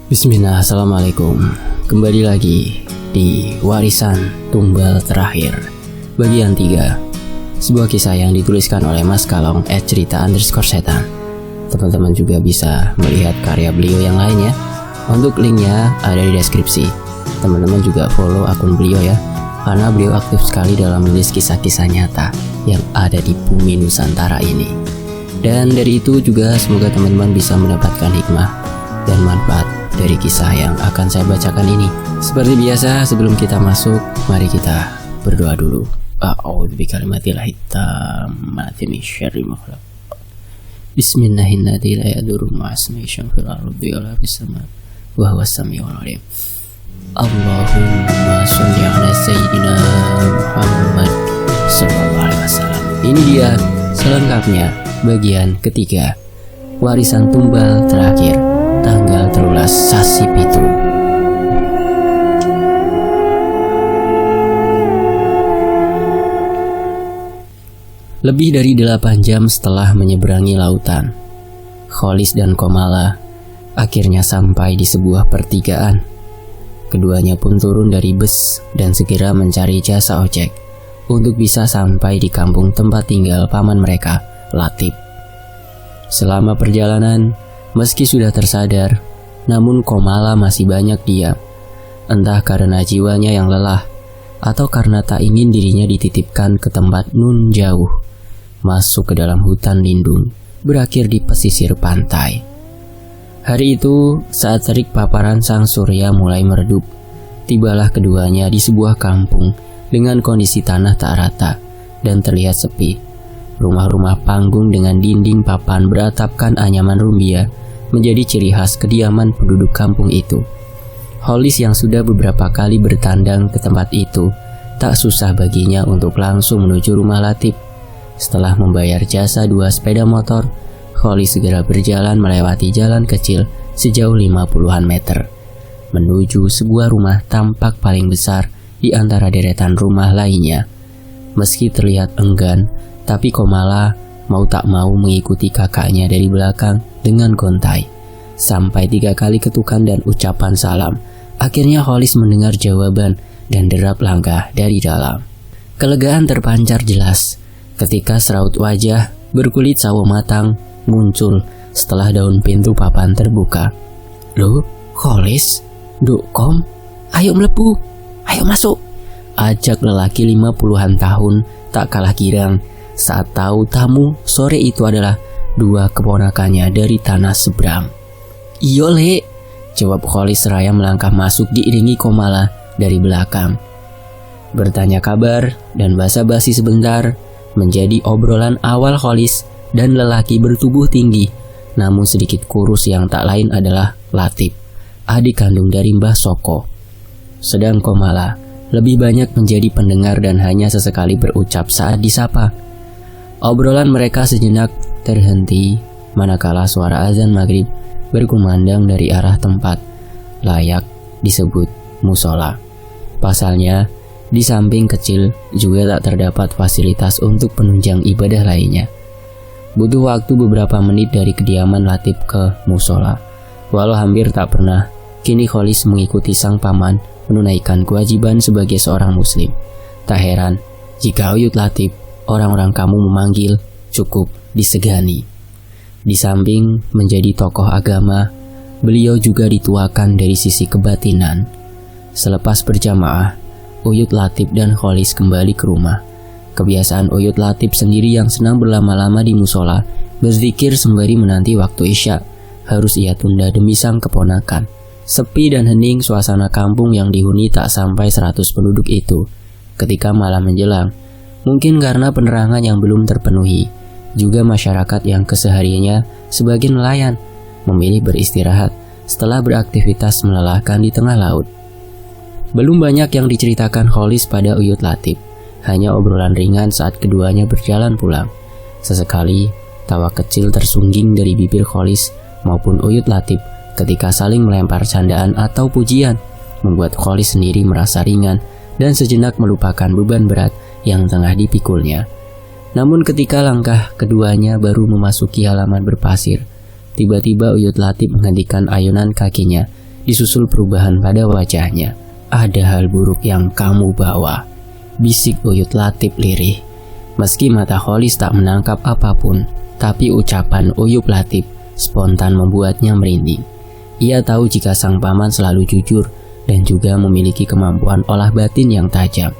Bismillah, assalamualaikum. Kembali lagi di Warisan Tumbal Terakhir bagian 3. Sebuah kisah yang dituliskan oleh Mas Kalong @cerita_setan. Teman-teman juga bisa melihat karya beliau yang lainnya. Untuk linknya ada di deskripsi. Teman-teman juga follow akun beliau ya, karena beliau aktif sekali dalam menulis kisah-kisah nyata yang ada di bumi Nusantara ini. Dan dari itu juga semoga teman-teman bisa mendapatkan hikmah dan manfaat dari kisah yang akan saya bacakan ini. Seperti biasa, sebelum kita masuk, mari kita berdoa dulu. A'udzu bikalimatillahi tammati min syarri ma khalaq. Bismillahirrahmanirrahim. La yadurru ma'asmihi syai'un fil ardi wa la fis sama' wa huwas samiul alim. Allahumma sholli ala sayyidina Muhammad sallallahu alaihi wasallam. Ini dia selengkapnya bagian ketiga, Warisan Tumbal Terakhir, tanggal 13 Sasi Pitu. Lebih dari 8 jam setelah menyeberangi lautan, Kholis dan Komala akhirnya sampai di sebuah pertigaan. Keduanya pun turun dari bus dan segera mencari jasa ojek untuk bisa sampai di kampung tempat tinggal paman mereka, Latif. Selama perjalanan, meski sudah tersadar, namun Komala masih banyak diam. Entah karena jiwanya yang lelah, atau karena tak ingin dirinya dititipkan ke tempat nun jauh, masuk ke dalam hutan lindung, berakhir di pesisir pantai. Hari itu, saat terik paparan sang surya mulai meredup, tibalah keduanya di sebuah kampung dengan kondisi tanah tak rata dan terlihat sepi. Rumah-rumah panggung dengan dinding papan beratapkan anyaman rumbia menjadi ciri khas kediaman penduduk kampung itu. Kholis yang sudah beberapa kali bertandang ke tempat itu, tak susah baginya untuk langsung menuju rumah Latif. Setelah membayar jasa 2 sepeda motor, Kholis segera berjalan melewati jalan kecil sejauh 50-an meter, menuju sebuah rumah tampak paling besar di antara deretan rumah lainnya. Meski terlihat enggan, tapi Komala mau tak mau mengikuti kakaknya dari belakang dengan gontai. Sampai 3 kali ketukan dan ucapan salam, akhirnya Kholis mendengar jawaban dan derap langkah dari dalam. Kelegaan terpancar jelas ketika seraut wajah berkulit sawo matang muncul setelah daun pintu papan terbuka. "Loh, Kholis? Duk Kom? Ayo melebu, ayo masuk," ajak lelaki 50-an tahun tak kalah girang saat tahu tamu sore itu adalah 2 keponakannya dari tanah seberang. "Iyo le," jawab Kholis seraya melangkah masuk diiringi Komala dari belakang. Bertanya kabar dan basa-basi sebentar menjadi obrolan awal Kholis dan lelaki bertubuh tinggi namun sedikit kurus yang tak lain adalah Latif, adik kandung dari Mbah Soko. Sedang Komala lebih banyak menjadi pendengar dan hanya sesekali berucap saat disapa. Obrolan mereka sejenak terhenti manakala suara azan maghrib berkumandang dari arah tempat layak disebut musola. Pasalnya, di samping kecil juga tak terdapat fasilitas untuk penunjang ibadah lainnya. Butuh waktu beberapa menit dari kediaman Latif ke musola. Walau hampir tak pernah, kini Kholis mengikuti sang paman menunaikan kewajiban sebagai seorang muslim. Tak heran jika Uyut Latif orang-orang kamu memanggil cukup disegani. Di samping menjadi tokoh agama, beliau juga dituakan dari sisi kebatinan. Selepas berjamaah, Uyut Latif dan Kholis kembali ke rumah. Kebiasaan Uyut Latif sendiri yang senang berlama-lama di musola, berzikir sembari menanti waktu isya, harus ia tunda demi sang keponakan. Sepi dan hening suasana kampung yang dihuni tak sampai 100 penduduk itu ketika malam menjelang. Mungkin karena penerangan yang belum terpenuhi, juga masyarakat yang kesehariannya sebagai nelayan memilih beristirahat setelah beraktivitas melelahkan di tengah laut. Belum banyak yang diceritakan Kholis pada Uyut Latif, hanya obrolan ringan saat keduanya berjalan pulang. Sesekali tawa kecil tersungging dari bibir Kholis maupun Uyut Latif ketika saling melempar candaan atau pujian, membuat Kholis sendiri merasa ringan dan sejenak melupakan beban berat yang tengah dipikulnya. Namun ketika langkah keduanya baru memasuki halaman berpasir, tiba-tiba Uyut Latif menghentikan ayunan kakinya disusul perubahan pada wajahnya. "Ada hal buruk yang kamu bawa," bisik Uyut Latif lirih. Meski mata Kholis tak menangkap apapun, tapi ucapan Uyut Latif spontan membuatnya merinding. Ia tahu jika sang paman selalu jujur dan juga memiliki kemampuan olah batin yang tajam.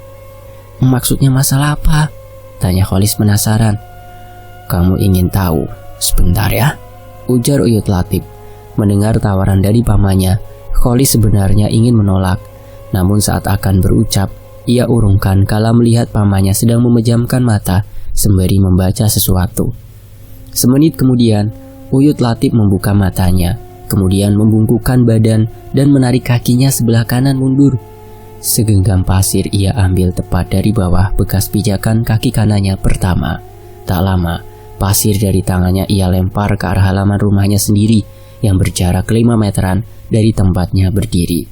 "Maksudnya masalah apa?" tanya Kholis penasaran. "Kamu ingin tahu? Sebentar ya," ujar Uyut Latif. Mendengar tawaran dari pamannya, Kholis sebenarnya ingin menolak. Namun saat akan berucap, ia urungkan kala melihat pamannya sedang memejamkan mata sembari membaca sesuatu. Semenit kemudian, Uyut Latif membuka matanya, kemudian membungkukkan badan dan menarik kakinya sebelah kanan mundur. Segenggam pasir ia ambil tepat dari bawah bekas pijakan kaki kanannya pertama. Tak lama, pasir dari tangannya ia lempar ke arah halaman rumahnya sendiri yang berjarak 5 meteran dari tempatnya berdiri.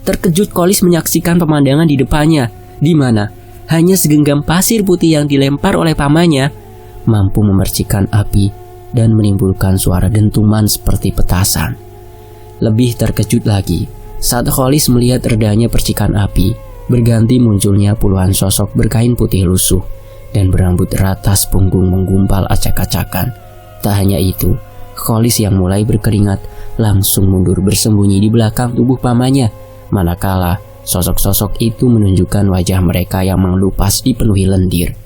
Terkejut Kholis menyaksikan pemandangan di depannya, di mana hanya segenggam pasir putih yang dilempar oleh pamannya mampu memercikan api dan menimbulkan suara dentuman seperti petasan. Lebih terkejut lagi saat Kholis melihat redanya percikan api, berganti munculnya puluhan sosok berkain putih lusuh dan berambut ratas punggung menggumpal acak-acakan. Tak hanya itu, Kholis yang mulai berkeringat langsung mundur bersembunyi di belakang tubuh pamannya, manakala sosok-sosok itu menunjukkan wajah mereka yang mengelupas dipenuhi lendir.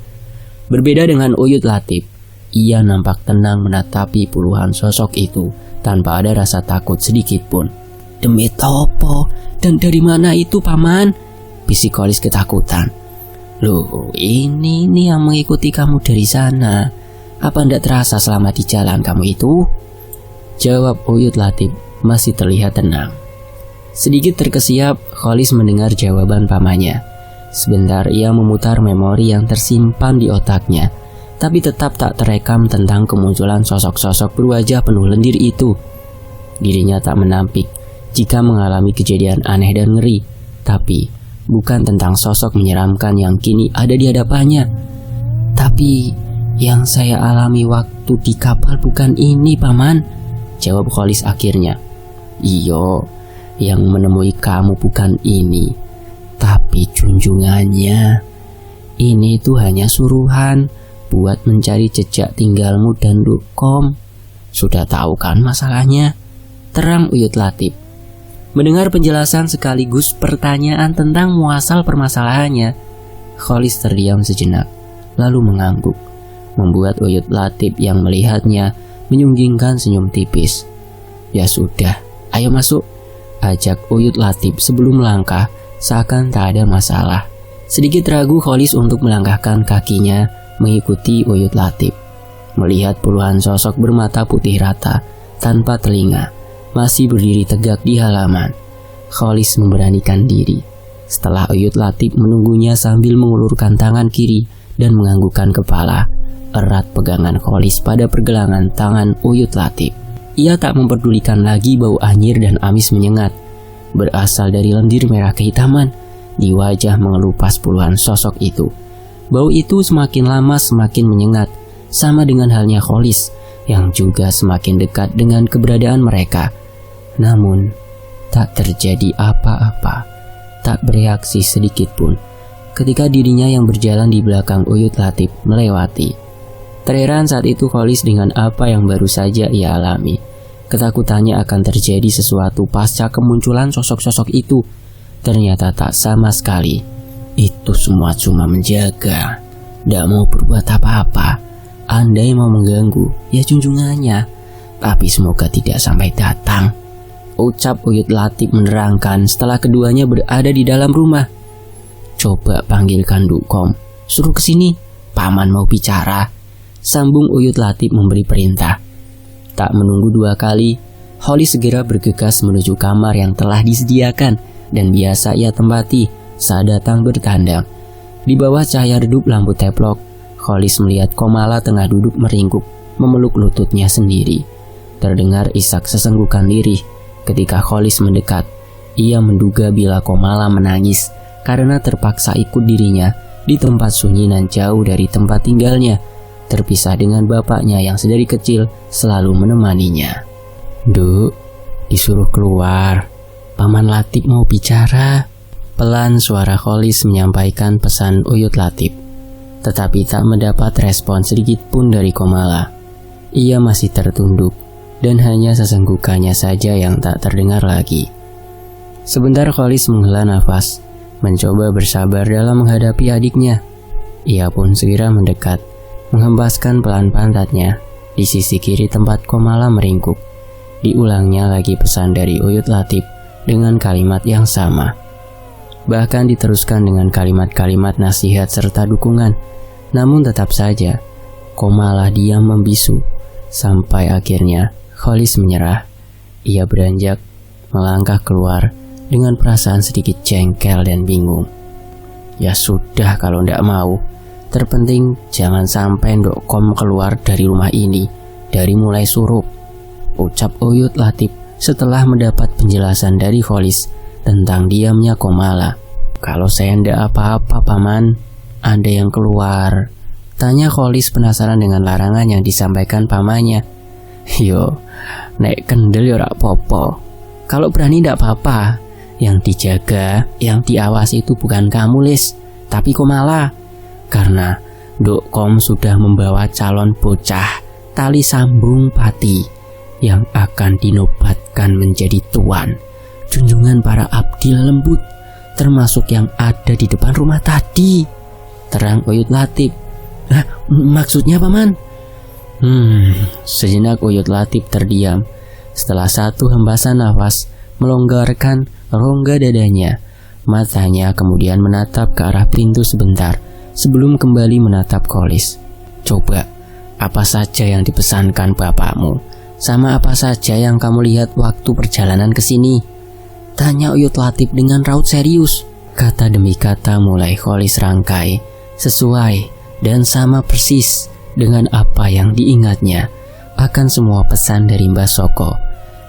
Berbeda dengan Uyut Latif, ia nampak tenang menatapi puluhan sosok itu tanpa ada rasa takut sedikit pun. "Demi topo, dan dari mana itu paman?" bisik Kholis ketakutan. "Loh, ini yang mengikuti kamu dari sana. Apa ndak terasa selama di jalan kamu itu?" jawab Uyut Latif masih terlihat tenang. Sedikit terkesiap, Kholis mendengar jawaban pamannya. Sebentar ia memutar memori yang tersimpan di otaknya, tapi tetap tak terekam tentang kemunculan sosok-sosok berwajah penuh lendir itu. Dirinya tak menampik jika mengalami kejadian aneh dan ngeri, tapi bukan tentang sosok menyeramkan yang kini ada di hadapannya. "Tapi yang saya alami waktu di kapal bukan ini, paman," jawab Kholis akhirnya. "Iyo, yang menemui kamu bukan ini, tapi junjungannya. Ini tuh hanya suruhan buat mencari jejak tinggalmu dan Dukom. Sudah tahu kan masalahnya?" terang Uyut Latif. Mendengar penjelasan sekaligus pertanyaan tentang muasal permasalahannya, Kholis terdiam sejenak, lalu mengangguk, membuat Uyut Latif yang melihatnya menyunggingkan senyum tipis. "Ya sudah, ayo masuk," ajak Uyut Latif sebelum melangkah seakan tak ada masalah. Sedikit ragu Kholis untuk melangkahkan kakinya mengikuti Uyut Latif. Melihat puluhan sosok bermata putih rata tanpa telinga masih berdiri tegak di halaman, Kholis memberanikan diri. Setelah Uyut Latif menunggunya sambil mengulurkan tangan kiri dan menganggukkan kepala, erat pegangan Kholis pada pergelangan tangan Uyut Latif. Ia tak memperdulikan lagi bau anyir dan amis menyengat berasal dari lendir merah kehitaman di wajah mengelupas puluhan sosok itu. Bau itu semakin lama semakin menyengat, sama dengan halnya Kholis yang juga semakin dekat dengan keberadaan mereka. Namun tak terjadi apa-apa, tak bereaksi sedikit pun ketika dirinya yang berjalan di belakang Uyut Latif melewati. Terheran saat itu Kholis dengan apa yang baru saja ia alami. Ketakutannya akan terjadi sesuatu pasca kemunculan sosok-sosok itu ternyata tak sama sekali. Itu semua cuma menjaga, tidak mau berbuat apa-apa. Andai mau mengganggu, ya junjungannya, tapi semoga tidak sampai datang, ucap Uyut Latif menerangkan setelah keduanya berada di dalam rumah. "Coba panggilkan Dukom, suruh kesini, paman mau bicara," sambung Uyut Latif memberi perintah. Tak menunggu 2 kali, Kholis segera bergegas menuju kamar yang telah disediakan dan biasa ia tempati saat datang bertandang. Di bawah cahaya redup lampu teplok, Kholis melihat Komala tengah duduk meringkuk, memeluk lututnya sendiri. Terdengar isak sesenggukan lirih. Ketika Kholis mendekat, ia menduga bila Komala menangis karena terpaksa ikut dirinya di tempat sunyi dan jauh dari tempat tinggalnya, terpisah dengan bapaknya yang sedari kecil selalu menemaninya. "Duk, disuruh keluar. Paman Latif mau bicara." Pelan suara Kholis menyampaikan pesan Uyut Latif, tetapi tak mendapat respon sedikit pun dari Komala. Ia masih tertunduk, dan hanya sesenggukannya saja yang tak terdengar lagi. Sebentar Kholis menghela nafas, mencoba bersabar dalam menghadapi adiknya. Ia pun segera mendekat, menghempaskan pelan pantatnya di sisi kiri tempat Komala meringkuk. Diulangnya lagi pesan dari Uyut Latif dengan kalimat yang sama. Bahkan diteruskan dengan kalimat-kalimat nasihat serta dukungan. Namun tetap saja Komala diam membisu, sampai akhirnya Kholis menyerah. Ia beranjak melangkah keluar dengan perasaan sedikit jengkel dan bingung. "Ya sudah kalau ndak mau. Terpenting jangan sampai Ndokkom keluar dari rumah ini dari mulai surup," ucap Uyut Latif setelah mendapat penjelasan dari Kholis tentang diamnya Komala. "Kalau saya ndak apa-apa paman, Anda yang keluar," tanya Kholis penasaran dengan larangan yang disampaikan pamannya. "Yo, nek kendel yo rak popo. Kalau berani ndak apa-apa. Yang dijaga, yang diawasi itu bukan kamu Lis, tapi Komala. Karena Ndokkom sudah membawa calon bocah tali sambung pati yang akan dinobatkan menjadi tuan junjungan para abdi lembut, termasuk yang ada di depan rumah tadi," terang Uyut Latif. Maksudnya paman?" Sejenak Uyut Latif terdiam. Setelah satu hembasan nafas melonggarkan rongga dadanya, matanya kemudian menatap ke arah pintu sebentar sebelum kembali menatap Kholis. "Coba, apa saja yang dipesankan bapakmu? Sama apa saja yang kamu lihat waktu perjalanan ke sini?" tanya Uyut Latif dengan raut serius. Kata demi kata mulai Kholis rangkai, sesuai dan sama persis dengan apa yang diingatnya akan semua pesan dari Mbah Soko.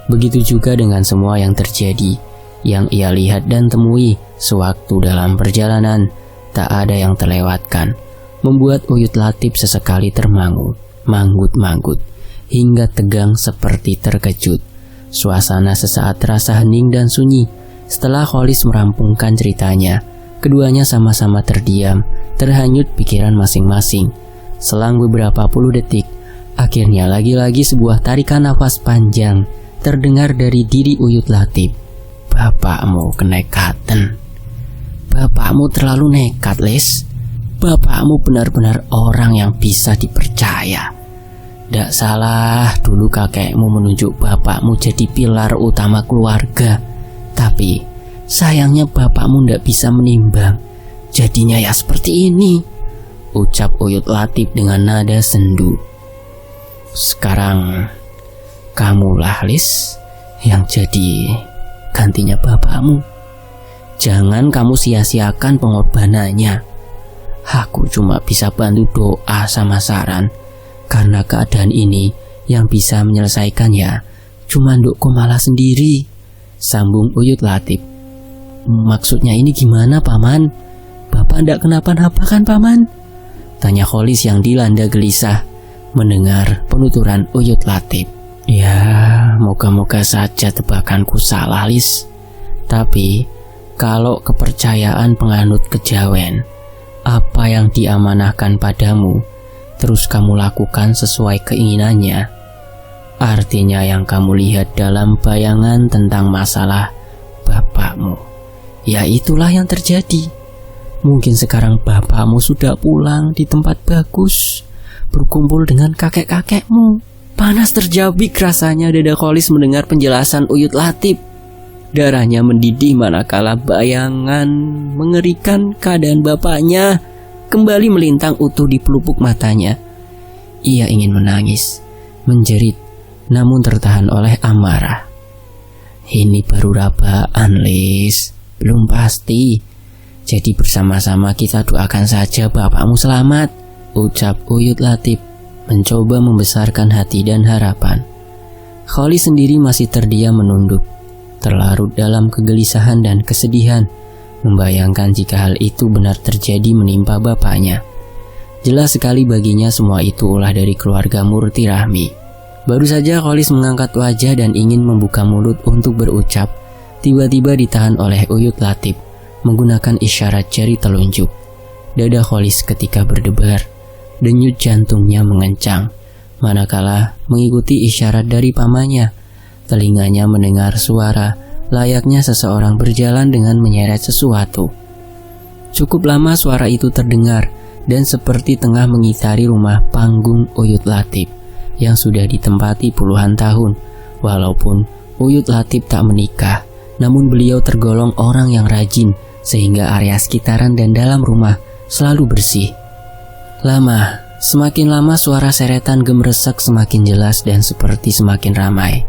Begitu juga dengan semua yang terjadi, yang ia lihat dan temui sewaktu dalam perjalanan. Tak ada yang terlewatkan, membuat Uyut Latif sesekali termangu, manggut-manggut, hingga tegang seperti terkejut. Suasana sesaat terasa hening dan sunyi. Setelah Kholis merampungkan ceritanya, keduanya sama-sama terdiam, terhanyut pikiran masing-masing. Selang beberapa puluh detik, akhirnya lagi-lagi sebuah tarikan nafas panjang terdengar dari diri Uyut Latif. "Bapakmu kenekatan. Bapakmu terlalu nekat, Lis. Bapakmu benar-benar orang yang bisa dipercaya. Ndak salah dulu kakekmu menunjuk bapakmu jadi pilar utama keluarga. Tapi sayangnya bapakmu ndak bisa menimbang. Jadinya ya seperti ini," ucap Uyut Latif dengan nada sendu. "Sekarang kamulah Lis yang jadi gantinya bapakmu. Jangan kamu sia-siakan pengorbanannya. Aku cuma bisa bantu doa sama saran. Karena keadaan ini yang bisa menyelesaikan ya cuma Nduk Komala sendiri," sambung Uyut Latif. "Maksudnya ini gimana paman? Bapak ndak kenapa-napa kan paman?" tanya Kholis yang dilanda gelisah mendengar penuturan Uyut Latif. "Ya, moga-moga saja tebakanku salah, Lis. Tapi kalau kepercayaan penganut kejawen, apa yang diamanahkan padamu terus kamu lakukan sesuai keinginannya, artinya yang kamu lihat dalam bayangan tentang masalah bapakmu, ya itulah yang terjadi. Mungkin sekarang bapakmu sudah pulang di tempat bagus, berkumpul dengan kakek-kakekmu." Panas terjabik rasanya dada Kholis mendengar penjelasan Uyut Latif. Darahnya mendidih manakala bayangan mengerikan keadaan bapaknya kembali melintang utuh di pelupuk matanya. Ia ingin menangis, menjerit, namun tertahan oleh amarah. "Ini baru rabaan, Lis. Belum pasti. Jadi bersama-sama kita doakan saja bapakmu selamat," ucap Uyut Latif, mencoba membesarkan hati dan harapan. Kholis sendiri masih terdiam menunduk, terlarut dalam kegelisahan dan kesedihan, membayangkan jika hal itu benar terjadi menimpa bapaknya. Jelas sekali baginya semua itu ulah dari keluarga Murti Rahmi. Baru saja Kholis mengangkat wajah dan ingin membuka mulut untuk berucap, tiba-tiba ditahan oleh Uyut Latif menggunakan isyarat jari telunjuk. Dada Kholis ketika berdebar, denyut jantungnya mengencang, manakala mengikuti isyarat dari pamannya. Telinganya mendengar suara layaknya seseorang berjalan dengan menyeret sesuatu. Cukup lama suara itu terdengar dan seperti tengah mengitari rumah panggung Uyut Latif yang sudah ditempati puluhan tahun. Walaupun Uyut Latif tak menikah, namun beliau tergolong orang yang rajin sehingga area sekitaran dan dalam rumah selalu bersih. Semakin lama suara seretan gemresek semakin jelas dan seperti semakin ramai,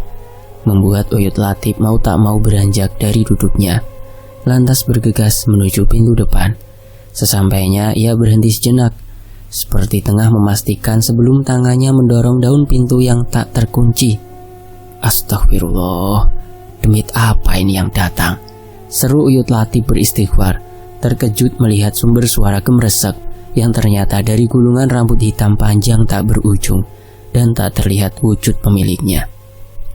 membuat Uyut Latif mau tak mau beranjak dari duduknya, lantas bergegas menuju pintu depan. Sesampainya ia berhenti sejenak, seperti tengah memastikan sebelum tangannya mendorong daun pintu yang tak terkunci. Astagfirullah, demit apa ini yang datang? Seru Uyut Latif beristighfar, terkejut melihat sumber suara gemresek yang ternyata dari gulungan rambut hitam panjang tak berujung dan tak terlihat wujud pemiliknya.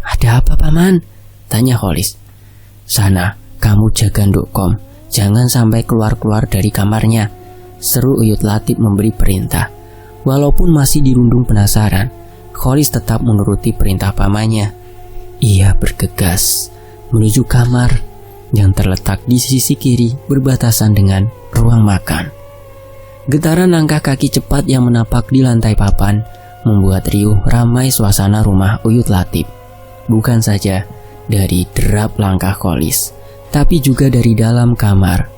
Ada apa, Paman? Tanya Kholis. Sana, kamu jaga Ndukkom, jangan sampai keluar-keluar dari kamarnya, seru Uyut Latif memberi perintah. Walaupun masih dirundung penasaran, Kholis tetap menuruti perintah pamannya. Ia bergegas menuju kamar yang terletak di sisi kiri berbatasan dengan ruang makan. Getaran langkah kaki cepat yang menapak di lantai papan membuat riuh ramai suasana rumah Uyut Latif. Bukan saja dari derap langkah Kholis, tapi juga dari dalam kamar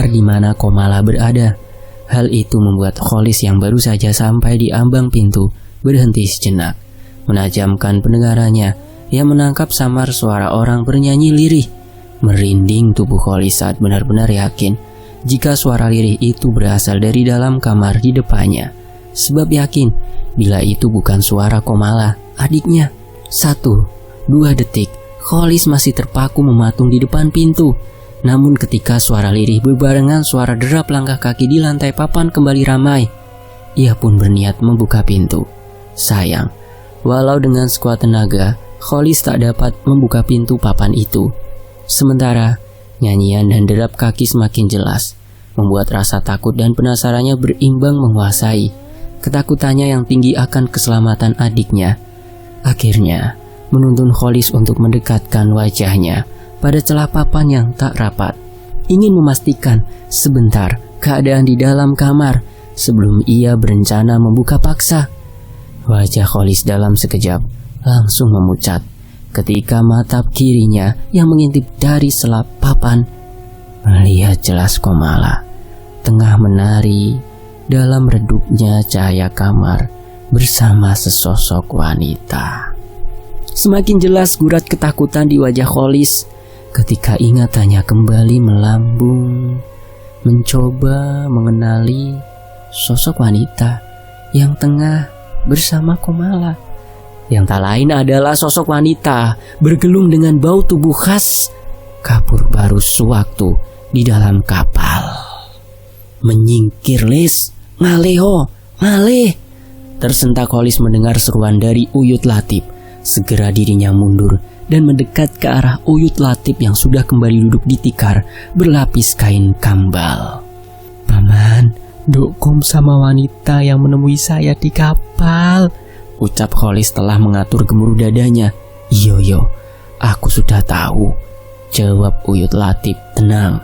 di mana Komala berada. Hal itu membuat Kholis yang baru saja sampai di ambang pintu berhenti sejenak, menajamkan pendengarannya yang menangkap samar suara orang bernyanyi lirih. Merinding tubuh Kholis saat benar-benar yakin jika suara lirih itu berasal dari dalam kamar di depannya, sebab yakin bila itu bukan suara Komala, adiknya. 1-2 detik Kholis masih terpaku mematung di depan pintu. Namun ketika suara lirih berbarengan suara derap langkah kaki di lantai papan kembali ramai, ia pun berniat membuka pintu. Sayang, walau dengan sekuat tenaga, Kholis tak dapat membuka pintu papan itu. Sementara nyanyian dan derap kaki semakin jelas, membuat rasa takut dan penasarannya berimbang menguasai. Ketakutannya yang tinggi akan keselamatan adiknya akhirnya menuntun Kholis untuk mendekatkan wajahnya pada celah papan yang tak rapat, ingin memastikan sebentar keadaan di dalam kamar sebelum ia berencana membuka paksa. Wajah Kholis dalam sekejap langsung memucat ketika mata kirinya yang mengintip dari selap papan melihat jelas Komala tengah menari dalam redupnya cahaya kamar bersama sesosok wanita. Semakin jelas gurat ketakutan di wajah Kholis ketika ingatannya kembali melambung, mencoba mengenali sosok wanita yang tengah bersama Komala, yang tak lain adalah sosok wanita bergelung dengan bau tubuh khas kapur baru sewaktu di dalam kapal. Menyingkir, Lis, ngaleho, ngaleh. Tersentak Kholis mendengar seruan dari Uyut Latif. Segera dirinya mundur dan mendekat ke arah Uyut Latif yang sudah kembali duduk di tikar berlapis kain kambal. Paman, Ndukkom sama wanita yang menemui saya di kapal, ucap Kholis setelah mengatur gemuruh dadanya. Iyo, aku sudah tahu, jawab Uyut Latif tenang.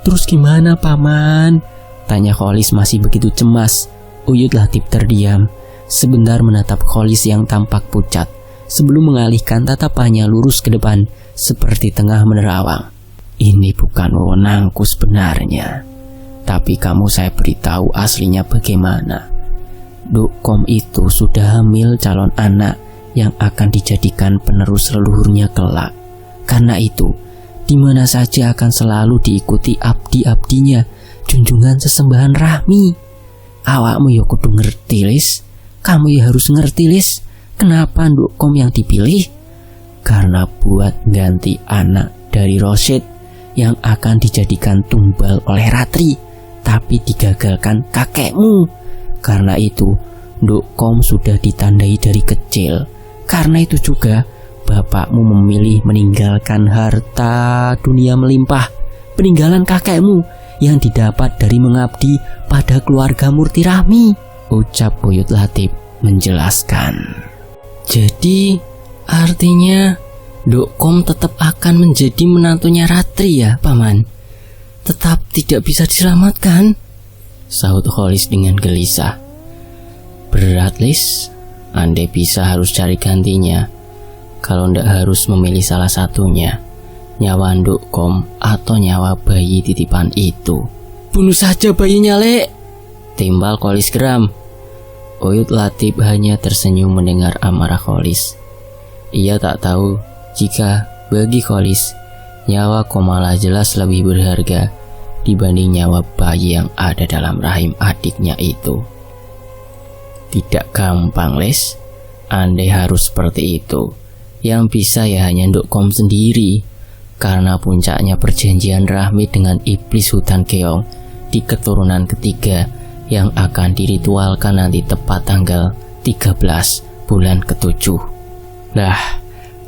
Terus gimana, Paman? Tanya Kholis masih begitu cemas. Uyut Latif terdiam, sebentar menatap Kholis yang tampak pucat, sebelum mengalihkan tatapannya lurus ke depan seperti tengah menerawang. Ini bukan wewenangku sebenarnya, tapi kamu saya beritahu aslinya bagaimana. Ndukkom itu sudah hamil calon anak yang akan dijadikan penerus leluhurnya kelak. Karena itu, di mana saja akan selalu diikuti abdi-abdinya, junjungan sesembahan Rahmi. Awakmu ya kudu ngerti, Lis. Kamu ya harus ngerti, Lis. Kenapa Ndukkom yang dipilih? Karena buat ganti anak dari Rosid yang akan dijadikan tumbal oleh Ratri, tapi digagalkan kakekmu. Karena itu, Ndukkom sudah ditandai dari kecil Karena itu juga bapakmu memilih meninggalkan harta dunia melimpah peninggalan kakekmu yang didapat dari mengabdi pada keluarga Murti Rahmi, ucap Uyut Latif menjelaskan. Jadi artinya Dokkom tetap akan menjadi menantunya Ratri ya, Paman? Tetap tidak bisa diselamatkan? Sahut Kholis dengan gelisah. Berat, Lis. Andai bisa harus cari gantinya. Kalau ndak harus memilih salah satunya, nyawa Dokkom atau nyawa bayi titipan itu. Bunuh saja bayinya, Lek, timbal Kholis geram. Uyut Latif hanya tersenyum mendengar amarah Kholis. Ia tak tahu jika bagi Kholis, nyawa Komala jelas lebih berharga dibanding nyawa bayi yang ada dalam rahim adiknya itu. Tidak gampang, Les. Andai harus seperti itu, yang bisa ya hanya Dokkom sendiri. Karena puncaknya perjanjian Rahmi dengan iblis hutan keong di keturunan ketiga yang akan diritualkan nanti tepat tanggal 13 bulan ke-7. Nah,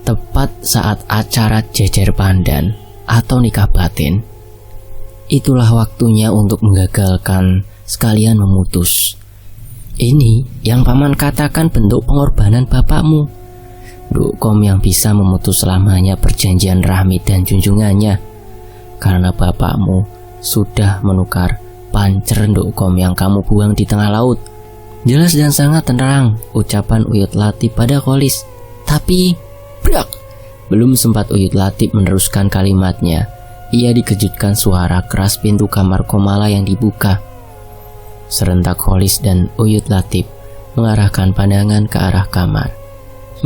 tepat saat acara jejer pandan atau nikah batin, itulah waktunya untuk menggagalkan sekalian memutus. Ini yang Paman katakan bentuk pengorbanan bapakmu. Dokkom yang bisa memutus selamanya perjanjian Rahmi dan junjungannya, karena bapakmu sudah menukar pancer Dokkom yang kamu buang di tengah laut. Jelas dan sangat terang ucapan Uyut Latif pada Kholis. Tapi brak, belum sempat Uyut Latif meneruskan kalimatnya, ia dikejutkan suara keras pintu kamar Komala yang dibuka. Serentak Kholis dan Uyut Latif mengarahkan pandangan ke arah kamar,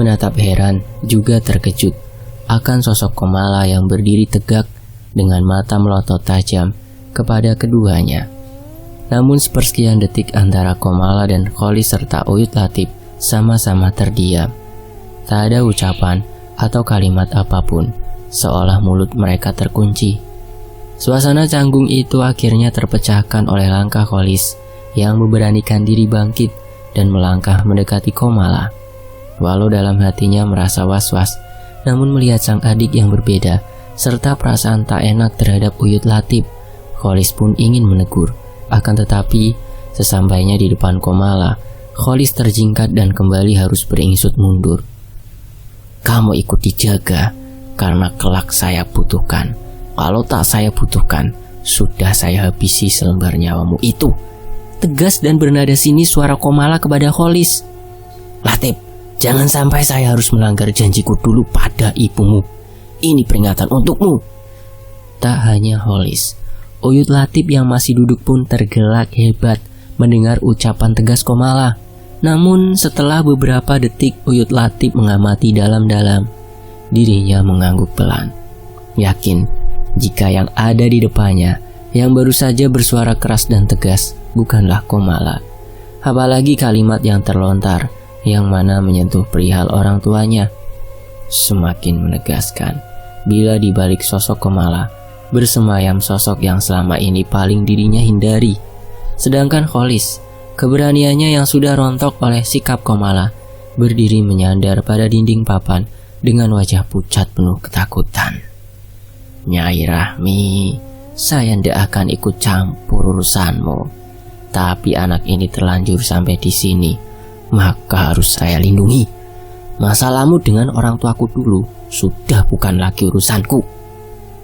menatap heran juga terkejut akan sosok Komala yang berdiri tegak dengan mata melotot tajam kepada keduanya. Namun sepersekian detik antara Komala dan Kholis serta Uyut Latif sama-sama terdiam. Tak ada ucapan atau kalimat apapun, seolah mulut mereka terkunci. Suasana canggung itu akhirnya terpecahkan oleh langkah Kholis yang memberanikan diri bangkit dan melangkah mendekati Komala. Walau dalam hatinya merasa was-was, namun melihat sang adik yang berbeda serta perasaan tak enak terhadap Uyut Latif, Kholis pun ingin menegur. Akan tetapi sesampainya di depan Komala, Kholis terjingkat dan kembali harus beringsut mundur. Kamu ikut dijaga karena kelak saya butuhkan. Kalau tak saya butuhkan, sudah saya habisi selembar nyawamu itu. Tegas dan bernada sinis suara Komala kepada Kholis. Latif, jangan sampai saya harus melanggar janjiku dulu pada ibumu. Ini peringatan untukmu. Tak hanya Kholis, Uyut Latif yang masih duduk pun tergelak hebat mendengar ucapan tegas Komala. Namun setelah beberapa detik Uyut Latif mengamati dalam-dalam, dirinya mengangguk pelan, yakin jika yang ada di depannya yang baru saja bersuara keras dan tegas bukanlah Komala. Apalagi kalimat yang terlontar yang mana menyentuh perihal orang tuanya. Semakin menegaskan bila di balik sosok Komala bersemayam sosok yang selama ini paling dirinya hindari. Sedangkan Kholis, keberaniannya yang sudah rontok oleh sikap Komala, berdiri menyandar pada dinding papan dengan wajah pucat penuh ketakutan. Nyai Rahmi, saya ndak akan ikut campur urusanmu. Tapi anak ini terlanjur sampai di sini, maka harus saya lindungi. Masalahmu dengan orang tuaku dulu sudah bukan lagi urusanku.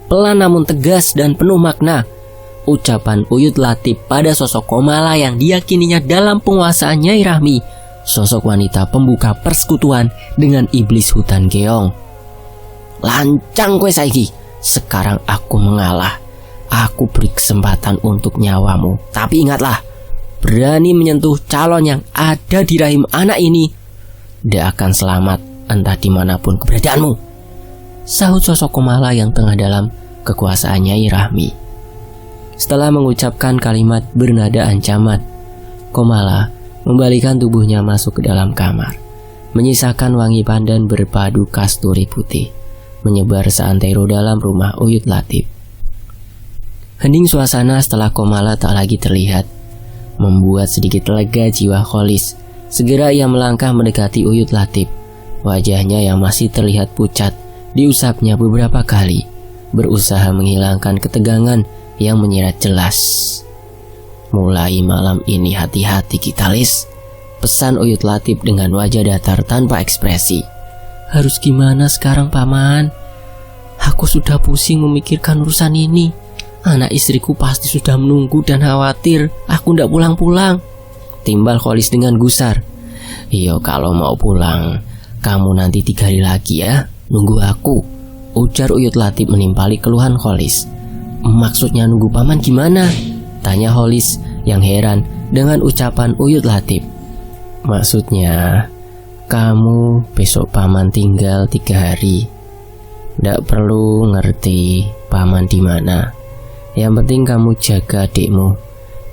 Pelan namun tegas dan penuh makna, ucapan Uyut Latif pada sosok Komala yang diyakininya dalam penguasaan Nyai Rahmi, sosok wanita pembuka persekutuan dengan iblis hutan keong. Lancang kowe saiki, sekarang aku mengalah. Aku beri kesempatan untuk nyawamu, tapi ingatlah, berani menyentuh calon yang ada di rahim anak ini, dia akan selamat entah dimanapun keberadaanmu, sahut sosok Komala yang tengah dalam kekuasaan Nyai Rahmi. Setelah mengucapkan kalimat bernada ancaman, Komala membalikan tubuhnya masuk ke dalam kamar, menyisakan wangi pandan berpadu kasturi putih menyebar seantero dalam rumah Uyut Latif. Hening suasana setelah Komala tak lagi terlihat, membuat sedikit lega jiwa Kholis. Segera ia melangkah mendekati Uyut Latif, Wajahnya yang masih terlihat pucat diusapnya beberapa kali, berusaha menghilangkan ketegangan yang menyerat jelas. "Mulai malam ini hati-hati kita, Lis," pesan Uyut Latif dengan wajah datar tanpa ekspresi. "Harus gimana sekarang, Paman? Aku sudah pusing memikirkan urusan ini. Anak istriku pasti sudah menunggu dan khawatir aku ndak pulang-pulang," timbal Kholis dengan gusar. "Iyo, kalau mau pulang, kamu nanti 3 hari lagi ya, nunggu aku," ujar Uyut Latif menimpali keluhan Kholis. "Maksudnya nunggu Paman gimana?" tanya Kholis yang heran dengan ucapan Uyut Latif. "Maksudnya, kamu besok Paman tinggal 3 hari. Ndak perlu ngerti Paman di mana. Yang penting kamu jaga adikmu.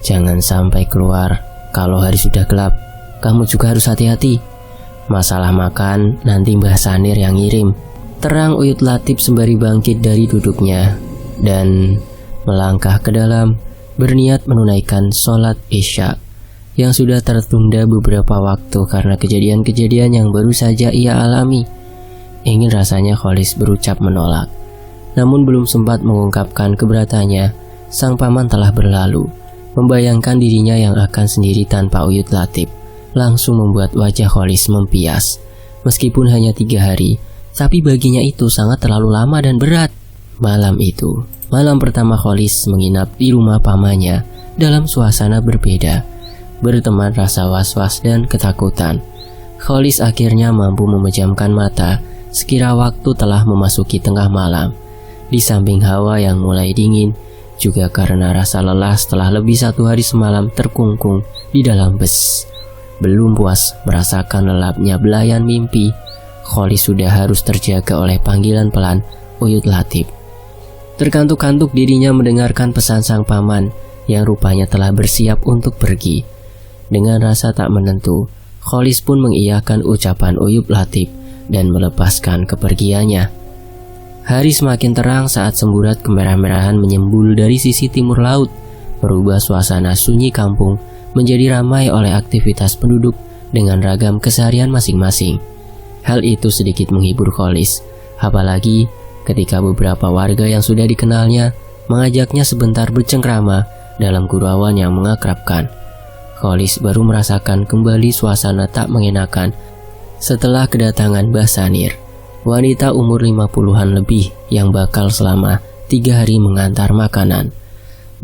Jangan sampai keluar kalau hari sudah gelap. Kamu juga harus hati-hati. Masalah makan nanti Mbah Sanir yang ngirim," terang Uyut Latif sembari bangkit dari duduknya dan melangkah ke dalam, berniat menunaikan sholat Isya yang sudah tertunda beberapa waktu karena kejadian-kejadian yang baru saja ia alami. Ingin rasanya Kholis berucap menolak, namun belum sempat mengungkapkan keberatannya, sang paman telah berlalu. Membayangkan dirinya yang akan sendiri tanpa Uyut Latif langsung membuat wajah Kholis mempias. Meskipun hanya 3 hari, tapi baginya itu sangat terlalu lama dan berat. Malam itu, malam pertama Kholis menginap di rumah pamannya dalam suasana berbeda, berteman rasa was-was dan ketakutan. Kholis akhirnya mampu memejamkan mata sekira waktu telah memasuki tengah malam. Di samping hawa yang mulai dingin, juga karena rasa lelah setelah lebih 1 hari semalam terkungkung di dalam bus. Belum puas merasakan lelapnya belayan mimpi, Kholis sudah harus terjaga oleh panggilan pelan Uyut Latif. Terkantuk-kantuk dirinya mendengarkan pesan sang paman yang rupanya telah bersiap untuk pergi. Dengan rasa tak menentu, Kholis pun mengiyakan ucapan Uyut Latif dan melepaskan kepergiannya. Hari semakin terang saat semburat kemerah-merahan menyembul dari sisi timur laut, merubah suasana sunyi kampung menjadi ramai oleh aktivitas penduduk dengan ragam keseharian masing-masing. Hal itu sedikit menghibur Kholis, apalagi ketika beberapa warga yang sudah dikenalnya mengajaknya sebentar bercengkrama dalam gurauan yang mengakrabkan. Kholis baru merasakan kembali suasana tak mengenakan setelah kedatangan Mbah Sanir, wanita umur 50-an lebih yang bakal selama 3 hari mengantar makanan.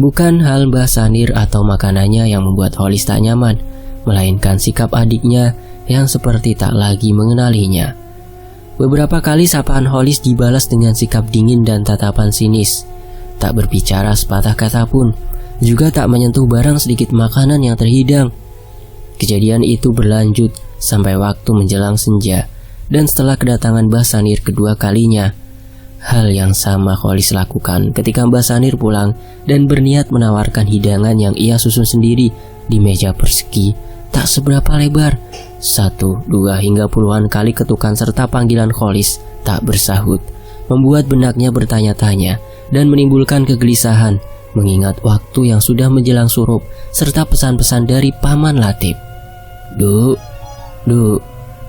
Bukan hal Mbah Sanir atau makanannya yang membuat Kholis tak nyaman, melainkan sikap adiknya yang seperti tak lagi mengenalinya. Beberapa kali sapaan Kholis dibalas dengan sikap dingin dan tatapan sinis. Tak berbicara sepatah kata pun, juga tak menyentuh barang sedikit makanan yang terhidang. Kejadian itu berlanjut sampai waktu menjelang senja, dan setelah kedatangan Mbah Sanir kedua kalinya. Hal yang sama Kholis lakukan ketika Mbah Sanir pulang dan berniat menawarkan hidangan yang ia susun sendiri di meja persegi tak seberapa lebar. 1, 2 hingga puluhan kali ketukan serta panggilan Kholis tak bersahut, membuat benaknya bertanya-tanya dan menimbulkan kegelisahan mengingat waktu yang sudah menjelang surup serta pesan-pesan dari Paman Latif. Duk,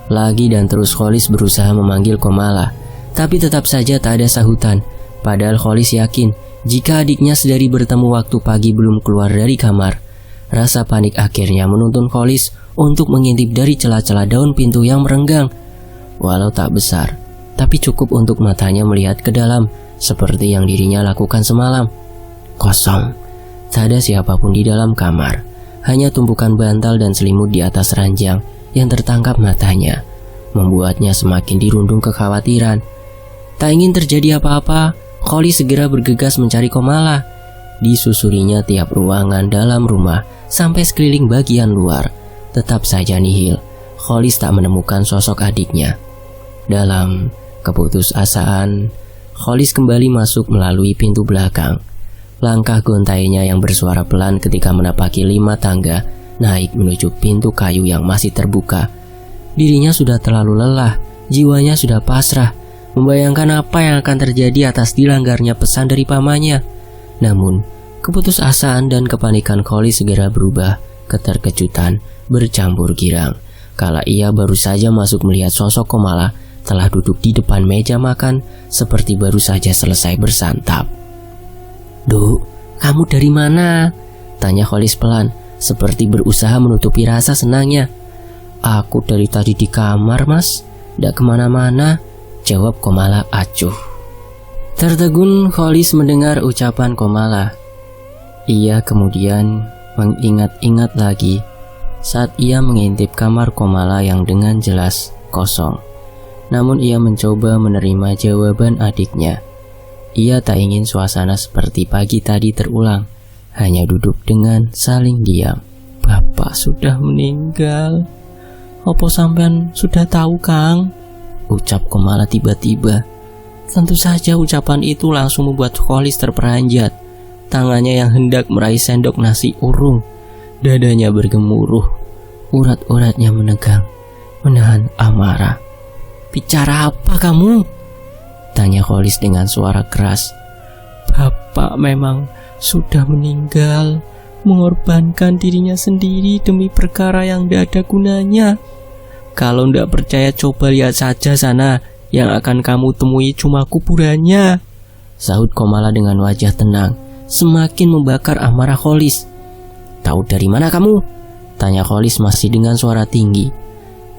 lagi dan terus Kholis berusaha memanggil Komala, tapi tetap saja tak ada sahutan. Padahal Kholis yakin jika adiknya sedari bertemu waktu pagi belum keluar dari kamar. Rasa panik akhirnya menuntun Kholis untuk mengintip dari celah-celah daun pintu yang merenggang. Walau tak besar, tapi cukup untuk matanya melihat ke dalam, seperti yang dirinya lakukan semalam. Kosong, tak ada siapapun di dalam kamar, hanya tumpukan bantal dan selimut di atas ranjang yang tertangkap matanya, membuatnya semakin dirundung kekhawatiran. Tak ingin terjadi apa-apa, Kholis segera bergegas mencari Komala. Disusurinya tiap ruangan dalam rumah sampai sekeliling bagian luar, tetap saja nihil. Kholis tak menemukan sosok adiknya. Dalam keputusasaan, Kholis kembali masuk melalui pintu belakang. Langkah gontainya yang bersuara pelan ketika menapaki 5 tangga naik menuju pintu kayu yang masih terbuka. Dirinya sudah terlalu lelah, jiwanya sudah pasrah, membayangkan apa yang akan terjadi atas dilanggarnya pesan dari pamannya. Namun, keputusasaan dan kepanikan Kholis segera berubah keterkejutan bercampur girang Kala ia baru saja masuk melihat sosok Komala telah duduk di depan meja makan seperti baru saja selesai bersantap. "Duk, kamu dari mana?" tanya Kholis pelan, seperti berusaha menutupi rasa senangnya. "Aku dari tadi di kamar, Mas, ndak kemana-mana," jawab Komala acuh. Tertegun Kholis mendengar ucapan Komala. Ia kemudian mengingat-ingat lagi saat ia mengintip kamar Komala yang dengan jelas kosong. Namun ia mencoba menerima jawaban adiknya. Ia tak ingin suasana seperti pagi tadi terulang, hanya duduk dengan saling diam. "Bapak sudah meninggal. Apa sampean sudah tahu, Kang?" ucap Komala tiba-tiba. Tentu saja ucapan itu langsung membuat Kholis terperanjat. Tangannya yang hendak meraih sendok nasi urung, dadanya bergemuruh, urat-uratnya menegang, menahan amarah. "Bicara apa kamu?" tanya Kholis dengan suara keras. "Bapak memang sudah meninggal, mengorbankan dirinya sendiri demi perkara yang tidak ada gunanya. Kalau tidak percaya coba lihat saja sana, yang akan kamu temui cuma kuburannya," sahut Komala dengan wajah tenang, semakin membakar amarah Kholis. "Tahu dari mana kamu?" tanya Kholis masih dengan suara tinggi.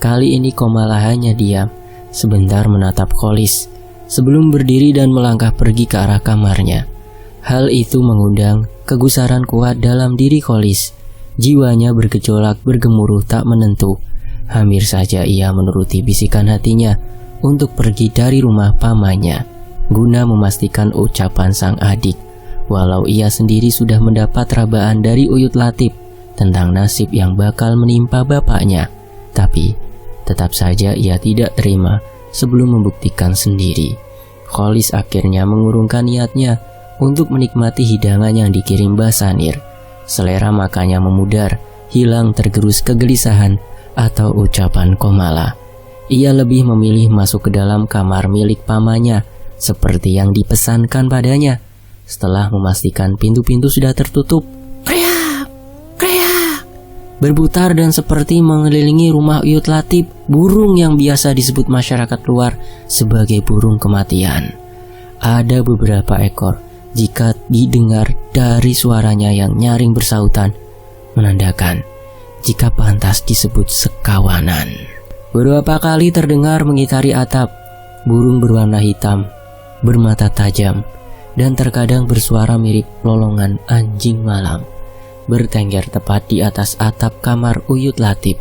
Kali ini Komala hanya diam, sebentar menatap Kholis, sebelum berdiri dan melangkah pergi ke arah kamarnya. Hal itu mengundang kegusaran kuat dalam diri Kholis. Jiwanya bergejolak bergemuruh tak menentu. Hampir saja ia menuruti bisikan hatinya untuk pergi dari rumah pamannya, guna memastikan ucapan sang adik. Walau ia sendiri sudah mendapat rabaan dari Uyut Latif tentang nasib yang bakal menimpa bapaknya, tapi tetap saja ia tidak terima sebelum membuktikan sendiri. Kholis akhirnya mengurungkan niatnya untuk menikmati hidangan yang dikirim Mbah Sanir. Selera makannya memudar, hilang tergerus kegelisahan atau ucapan Komala. Ia lebih memilih masuk ke dalam kamar milik pamannya seperti yang dipesankan padanya. Setelah memastikan pintu-pintu sudah tertutup, "Kreak! Kreak!" berputar dan seperti mengelilingi rumah Uyut Latif, burung yang biasa disebut masyarakat luar sebagai burung kematian. Ada beberapa ekor jika didengar dari suaranya yang nyaring bersautan, menandakan jika pantas disebut sekawanan. Beberapa kali terdengar mengitari atap, burung berwarna hitam, bermata tajam, dan terkadang bersuara mirip lolongan anjing malam, bertengger tepat di atas atap kamar Uyut Latif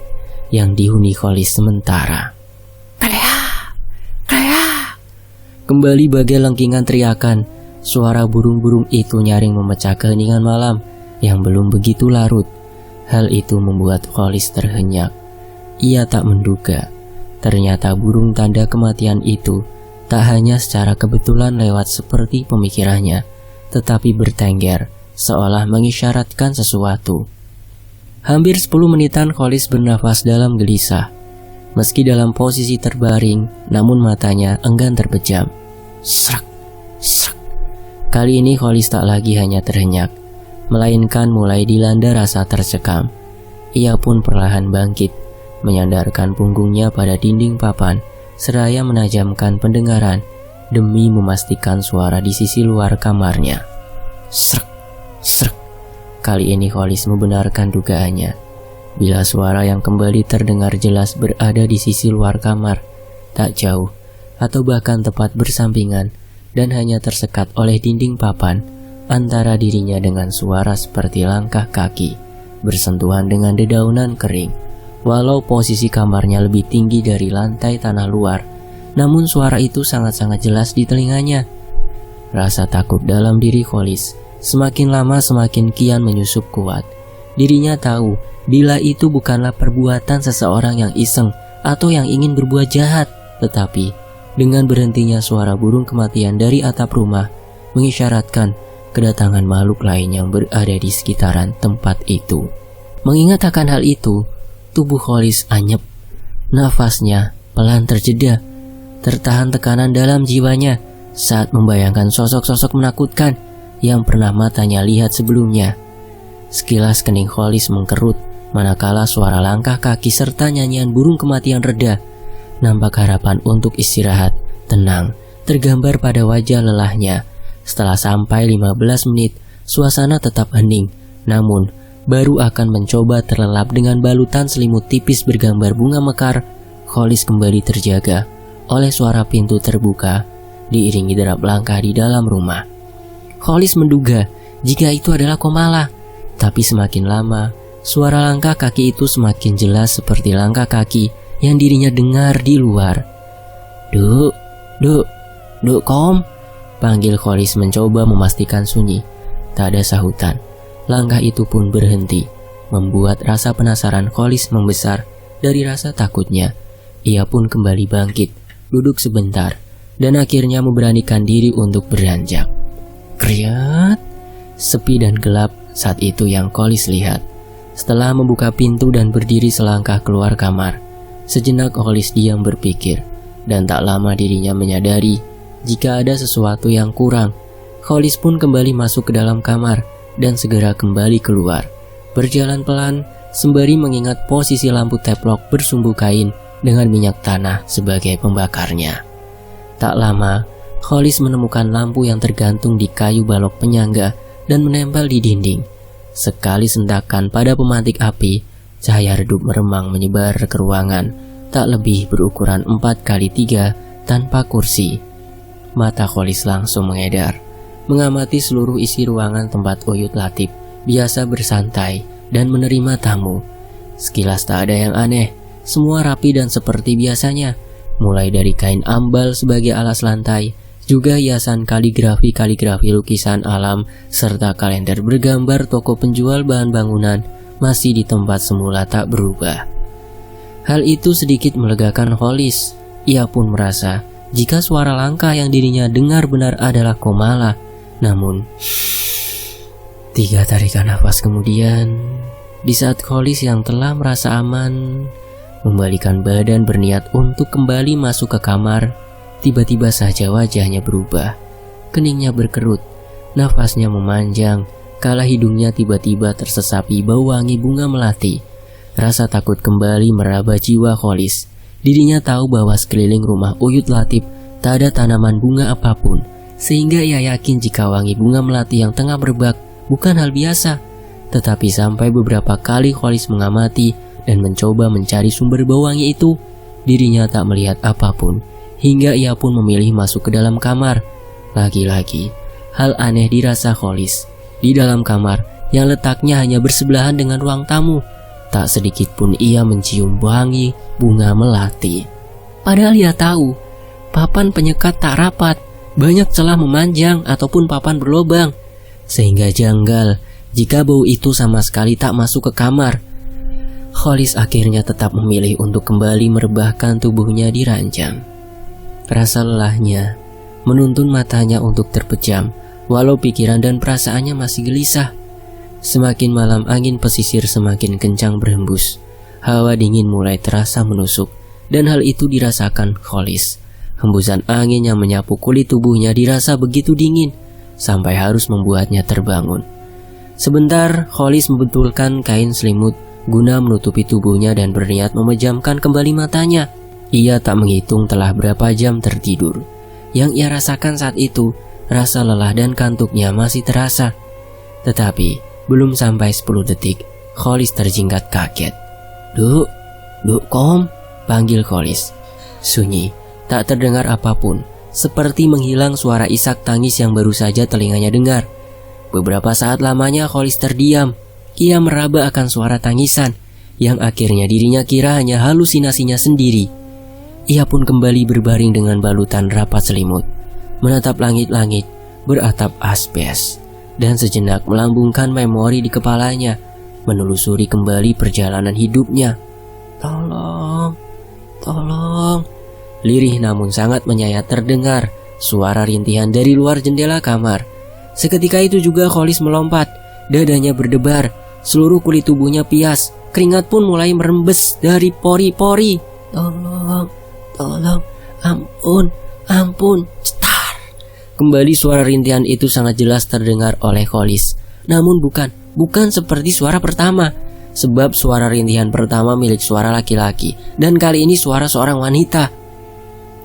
yang dihuni Kholis sementara. "Kreak! Kreak!" Kembali bagai lengkingan teriakan, suara burung-burung itu nyaring memecah keheningan malam yang belum begitu larut. Hal itu membuat Kholis terhenyak. Ia tak menduga, ternyata burung tanda kematian itu tak hanya secara kebetulan lewat seperti pemikirannya, tetapi bertengger seolah mengisyaratkan sesuatu. Hampir 10 menitan Kholis bernafas dalam gelisah. Meski dalam posisi terbaring, namun matanya enggan terpejam. Srak, srak. Kali ini Kholis tak lagi hanya terhenyak, melainkan mulai dilanda rasa tercekam. Ia pun perlahan bangkit, menyandarkan punggungnya pada dinding papan, seraya menajamkan pendengaran demi memastikan suara di sisi luar kamarnya. Srek, srek. Kali ini Kholis membenarkan dugaannya. Bila suara yang kembali terdengar jelas berada di sisi luar kamar, tak jauh atau bahkan tepat bersampingan, dan hanya tersekat oleh dinding papan antara dirinya dengan suara seperti langkah kaki bersentuhan dengan dedaunan kering. Walau posisi kamarnya lebih tinggi dari lantai tanah luar, namun suara itu sangat-sangat jelas di telinganya. Rasa takut dalam diri Kholis semakin lama semakin kian menyusup kuat. Dirinya tahu bila itu bukanlah perbuatan seseorang yang iseng atau yang ingin berbuat jahat, tetapi dengan berhentinya suara burung kematian dari atap rumah mengisyaratkan kedatangan makhluk lain yang berada di sekitaran tempat itu. Mengingat akan hal itu, tubuh Kholis anyep. Nafasnya pelan terjeda, tertahan tekanan dalam jiwanya saat membayangkan sosok-sosok menakutkan yang pernah matanya lihat sebelumnya. Sekilas kening Kholis mengkerut Manakala suara langkah kaki serta nyanyian burung kematian reda, nampak harapan untuk istirahat, tenang, tergambar pada wajah lelahnya. Setelah sampai 15 menit, suasana tetap hening. Namun, baru akan mencoba terlelap dengan balutan selimut tipis bergambar bunga mekar, Khalis kembali terjaga oleh suara pintu terbuka, diiringi derap langkah di dalam rumah. Khalis menduga jika itu adalah Komala, tapi semakin lama, suara langkah kaki itu semakin jelas seperti langkah kaki yang dirinya dengar di luar. Duk, Kom, panggil Khalis mencoba memastikan sunyi. Tak ada sahutan. Langkah itu pun berhenti, membuat rasa penasaran Khalis membesar dari rasa takutnya. Ia pun kembali bangkit, duduk sebentar, dan akhirnya memberanikan diri untuk beranjak. Kriat, sepi dan gelap saat itu yang Khalis lihat. Setelah membuka pintu dan berdiri selangkah keluar kamar, sejenak Khalis diam berpikir, dan tak lama dirinya menyadari jika ada sesuatu yang kurang. Khalis pun kembali masuk ke dalam kamar dan segera kembali keluar, berjalan pelan sembari mengingat posisi lampu teplok bersumbu kain dengan minyak tanah sebagai pembakarnya. Tak lama, Khalis menemukan lampu yang tergantung di kayu balok penyangga dan menempel di dinding. Sekali sentakan pada pemantik api, cahaya redup meremang menyebar ke ruangan, tak lebih berukuran 4x3 tanpa kursi. Mata Khalis langsung mengedar, mengamati seluruh isi ruangan tempat Uyut Latif biasa bersantai dan menerima tamu. Sekilas tak ada yang aneh, semua rapi dan seperti biasanya, mulai dari kain ambal sebagai alas lantai, juga hiasan kaligrafi lukisan alam, serta kalender bergambar toko penjual bahan bangunan masih di tempat semula tak berubah. Hal itu sedikit melegakan Khalis. Ia pun merasa jika suara langkah yang dirinya dengar benar adalah Komala. Namun, 3 tarikan nafas kemudian, di saat Khalis yang telah merasa aman membalikan badan berniat untuk kembali masuk ke kamar, tiba-tiba saja wajahnya berubah. Keningnya berkerut, nafasnya memanjang, kala hidungnya tiba-tiba tersesapi bau wangi bunga melati. Rasa takut kembali meraba jiwa Khalis. Dirinya tahu bahwa sekeliling rumah Uyut Latif tak ada tanaman bunga apapun, sehingga ia yakin jika wangi bunga melati yang tengah merebak bukan hal biasa. Tetapi sampai beberapa kali Khalis mengamati dan mencoba mencari sumber bau wangi itu, dirinya tak melihat apapun, hingga ia pun memilih masuk ke dalam kamar. Lagi-lagi, hal aneh dirasa Khalis. Di dalam kamar yang letaknya hanya bersebelahan dengan ruang tamu, tak sedikit pun ia mencium wangi bunga melati. Padahal ia tahu, papan penyekat tak rapat, banyak celah memanjang ataupun papan berlobang, sehingga janggal jika bau itu sama sekali tak masuk ke kamar. Khalis akhirnya tetap memilih untuk kembali merebahkan tubuhnya di ranjang. Rasa lelahnya menuntun matanya untuk terpejam, walau pikiran dan perasaannya masih gelisah. Semakin malam angin pesisir semakin kencang berhembus. Hawa dingin mulai terasa menusuk, dan hal itu dirasakan Khalis. Hembusan angin yang menyapu kulit tubuhnya dirasa begitu dingin, sampai harus membuatnya terbangun. Sebentar, Khalis membetulkan kain selimut guna menutupi tubuhnya dan berniat memejamkan kembali matanya. Ia tak menghitung telah berapa jam tertidur. Yang ia rasakan saat itu, rasa lelah dan kantuknya masih terasa. Tetapi, belum sampai 10 detik, Khalis terjingkat kaget. Duk, Kom, panggil Khalis. Sunyi, tak terdengar apapun, seperti menghilang suara isak tangis yang baru saja telinganya dengar. Beberapa saat lamanya Khalis terdiam. Ia meraba akan suara tangisan, yang akhirnya dirinya kira hanya halusinasinya sendiri. Ia pun kembali berbaring dengan balutan rapat selimut, menatap langit-langit beratap asbes, dan sejenak melambungkan memori di kepalanya, menelusuri kembali perjalanan hidupnya. Tolong, lirih namun sangat menyayat terdengar suara rintihan dari luar jendela kamar. Seketika itu juga Khalis melompat, dadanya berdebar, seluruh kulit tubuhnya pias, keringat pun mulai merembes dari pori-pori. Tolong, ampun, cetar. Kembali suara rintihan itu sangat jelas terdengar oleh Khalis. Namun bukan seperti suara pertama. sebab suara rintihan pertama milik suara laki-laki, dan kali ini suara seorang wanita.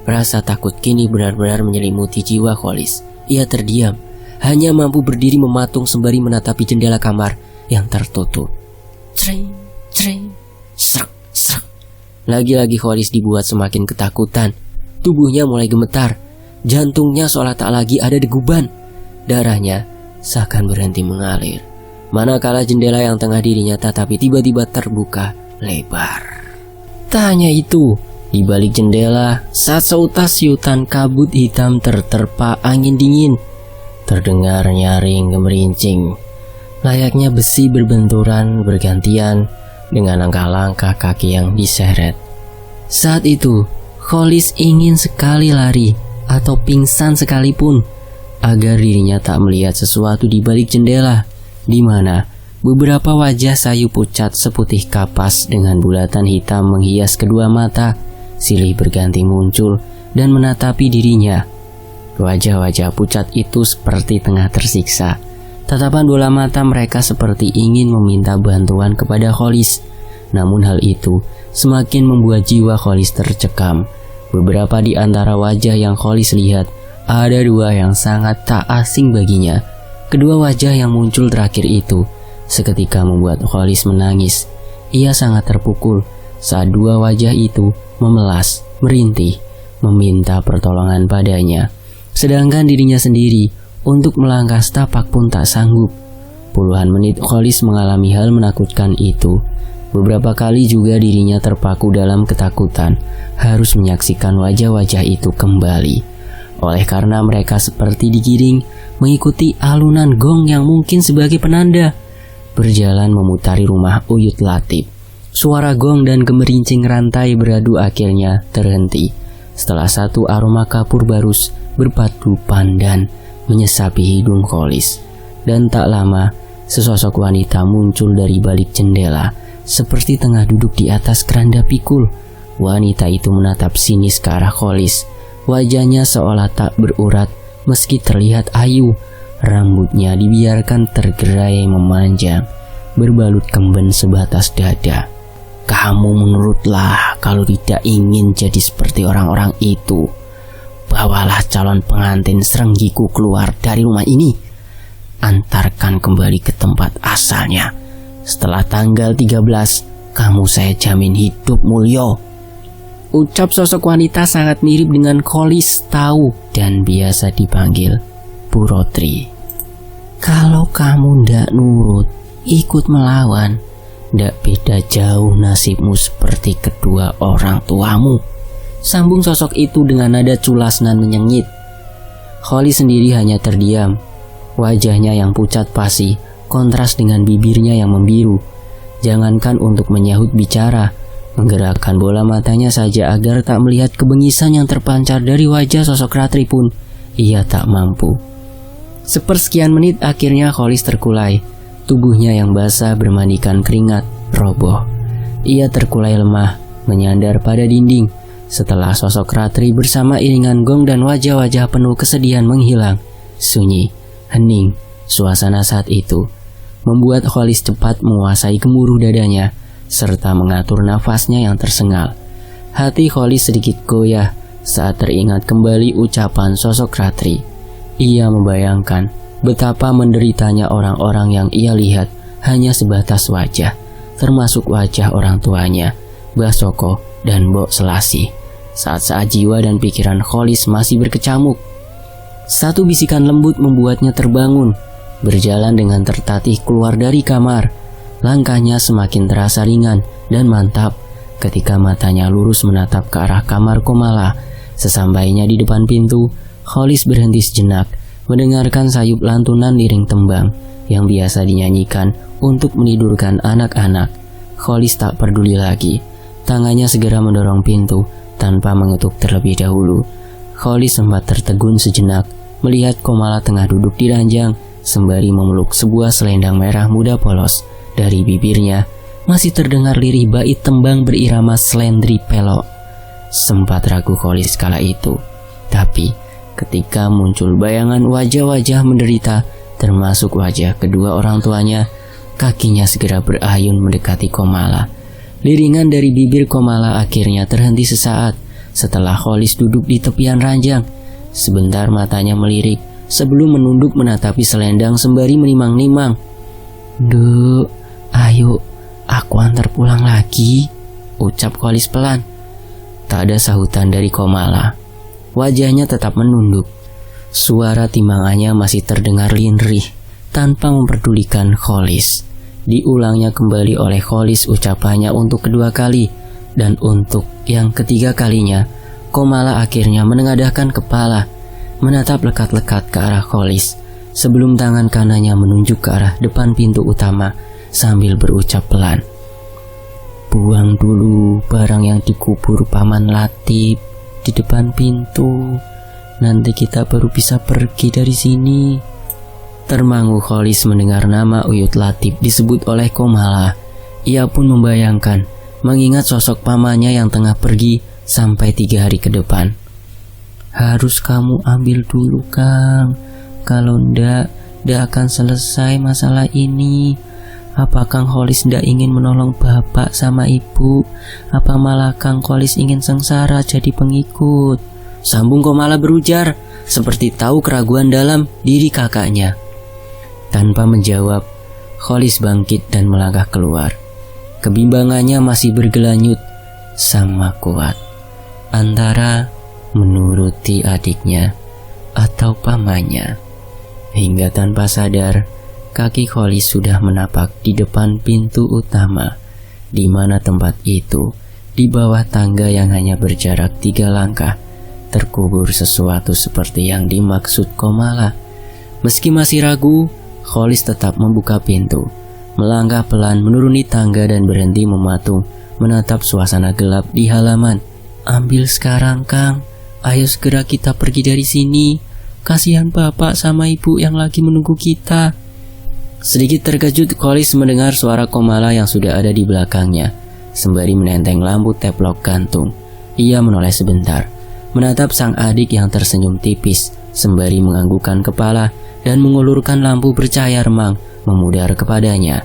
Rasa takut kini benar-benar menyelimuti jiwa Khalis. Ia terdiam, hanya mampu berdiri mematung sembari menatapi jendela kamar yang tertutup. Cring, cring, serak, serak. Lagi-lagi Khalis dibuat semakin ketakutan. Tubuhnya mulai gemetar, jantungnya seolah tak lagi ada deguban. Darahnya seakan berhenti mengalir. Manakala jendela yang tengah dirinya tatapi tiba-tiba terbuka lebar. Tak hanya itu, di balik jendela, saat seutas siutan kabut hitam terterpa angin dingin, terdengar nyaring gemerincing. Layaknya besi berbenturan bergantian dengan langkah-langkah kaki yang diseret. Saat itu, Khalis ingin sekali lari atau pingsan sekalipun, agar dirinya tak melihat sesuatu di balik jendela, di mana beberapa wajah sayu pucat seputih kapas dengan bulatan hitam menghias kedua mata silih berganti muncul dan menatapi dirinya. Wajah-wajah pucat itu seperti tengah tersiksa. Tatapan bola mata mereka seperti ingin meminta bantuan kepada Khalis. Namun hal itu semakin membuat jiwa Khalis tercekam. Beberapa di antara wajah yang Khalis lihat, ada dua yang sangat tak asing baginya. Kedua wajah yang muncul terakhir itu seketika membuat Khalis menangis. Ia sangat terpukul saat dua wajah itu memelas, merintih, meminta pertolongan padanya. Sedangkan dirinya sendiri untuk melangkah setapak pun tak sanggup. Puluhan menit Khalis mengalami hal menakutkan itu. Beberapa kali juga dirinya terpaku dalam ketakutan harus menyaksikan wajah-wajah itu kembali. Oleh karena mereka seperti digiring mengikuti alunan gong yang mungkin sebagai penanda. Berjalan memutari rumah Uyut Latif. Suara gong dan gemerincing rantai beradu akhirnya terhenti setelah satu aroma kapur barus berpadu pandan menyesapi hidung Khalis. Dan tak lama, sesosok wanita muncul dari balik jendela, seperti tengah duduk di atas keranda pikul. Wanita itu menatap sinis ke arah Khalis. Wajahnya seolah tak berurat meski terlihat ayu. Rambutnya dibiarkan tergerai memanjang, berbalut kemben sebatas dada. Kamu menurutlah kalau tidak ingin jadi seperti orang-orang itu. Bawalah calon pengantin serenggiku keluar dari rumah ini. Antarkan kembali ke tempat asalnya. Setelah tanggal 13, kamu saya jamin hidup mulya. Ucap sosok wanita sangat mirip dengan Khalis tahu dan biasa dipanggil Bu Rotri. Kalau kamu ndak nurut, ikut melawan, ndak beda jauh nasibmu seperti kedua orang tuamu. Sambung sosok itu dengan nada culas dan menyengit. Khalis sendiri hanya terdiam. Wajahnya yang pucat pasi kontras dengan bibirnya yang membiru. Jangankan untuk menyahut bicara, menggerakkan bola matanya saja agar tak melihat kebengisan yang terpancar dari wajah sosok Ratri pun ia tak mampu. Sepersekian menit akhirnya Khalis terkulai. Tubuhnya yang basah bermandikan keringat roboh. Ia terkulai lemah, menyandar pada dinding. Setelah sosok Ratri bersama iringan gong dan wajah-wajah penuh kesedihan menghilang, sunyi, hening suasana saat itu membuat Khalis cepat menguasai gemuruh dadanya serta mengatur nafasnya yang tersengal. Hati Khalis sedikit goyah saat teringat kembali ucapan sosok Ratri. Ia membayangkan betapa menderitanya orang-orang yang ia lihat hanya sebatas wajah, termasuk wajah orang tuanya, Mbah Soko dan Mbok Selasi. Saat-saat jiwa dan pikiran Khalis masih berkecamuk, satu bisikan lembut membuatnya terbangun. Berjalan dengan tertatih keluar dari kamar, langkahnya semakin terasa ringan dan mantap ketika matanya lurus menatap ke arah kamar Komala. Sesampainya di depan pintu, Khalis berhenti sejenak, mendengarkan sayup lantunan liring tembang yang biasa dinyanyikan untuk menidurkan anak-anak. Khalis tak peduli lagi. Tangannya segera mendorong pintu tanpa mengetuk terlebih dahulu. Khalis sempat tertegun sejenak melihat Komala tengah duduk di ranjang sembari memeluk sebuah selendang merah muda polos. Dari bibirnya masih terdengar lirih bait tembang berirama Slendri Pelok. Sempat ragu Khalis kala itu, tapi ketika muncul bayangan wajah-wajah menderita, termasuk wajah kedua orang tuanya, kakinya segera berayun mendekati Komala. Liringan dari bibir Komala akhirnya terhenti sesaat setelah Khalis duduk di tepian ranjang. Sebentar matanya melirik sebelum menunduk menatapi selendang sembari menimang-nimang. "Duk, ayo, aku antar pulang lagi," ucap Khalis pelan. Tak ada sahutan dari Komala. Wajahnya tetap menunduk. Suara timbangannya masih terdengar lirih tanpa memperdulikan Khalis. Diulangnya kembali oleh Khalis ucapannya untuk kedua kali, dan untuk yang ketiga kalinya Komala akhirnya menengadahkan kepala, menatap lekat-lekat ke arah Khalis sebelum tangan kanannya menunjuk ke arah depan pintu utama sambil berucap pelan, "Buang dulu barang yang dikubur Paman Latif di depan pintu. Nanti kita baru bisa pergi dari sini." Termangu Khalis mendengar nama Uyut Latif disebut oleh Komala. Ia pun membayangkan, mengingat sosok pamannya yang tengah pergi sampai 3 hari ke depan. "Harus kamu ambil dulu, Kang. Kalau ndak akan selesai masalah ini. Apa Kang Khalis ndak ingin menolong bapak sama ibu? Apa malah Kang Khalis ingin sengsara jadi pengikut?" Sambung Komala berujar, seperti tahu keraguan dalam diri kakaknya. Tanpa menjawab, Khalis bangkit dan melangkah keluar. Kebimbangannya masih bergelanyut sama kuat antara menuruti adiknya atau pamannya. Hingga tanpa sadar, kaki Khalis sudah menapak di depan pintu utama, di mana tempat itu, di bawah tangga yang hanya berjarak 3 langkah, terkubur sesuatu seperti yang dimaksud Komala. Meski masih ragu, Khalis tetap membuka pintu, melangkah pelan menuruni tangga dan berhenti mematung menatap suasana gelap di halaman. "Ambil sekarang, Kang. Ayo segera kita pergi dari sini. Kasihan bapak sama ibu yang lagi menunggu kita." Sedikit terkejut, Khalis mendengar suara Komala yang sudah ada di belakangnya. Sembari menenteng lampu teplok gantung, ia menoleh sebentar, menatap sang adik yang tersenyum tipis, sembari menganggukkan kepala dan mengulurkan lampu bercahaya remang memudar kepadanya.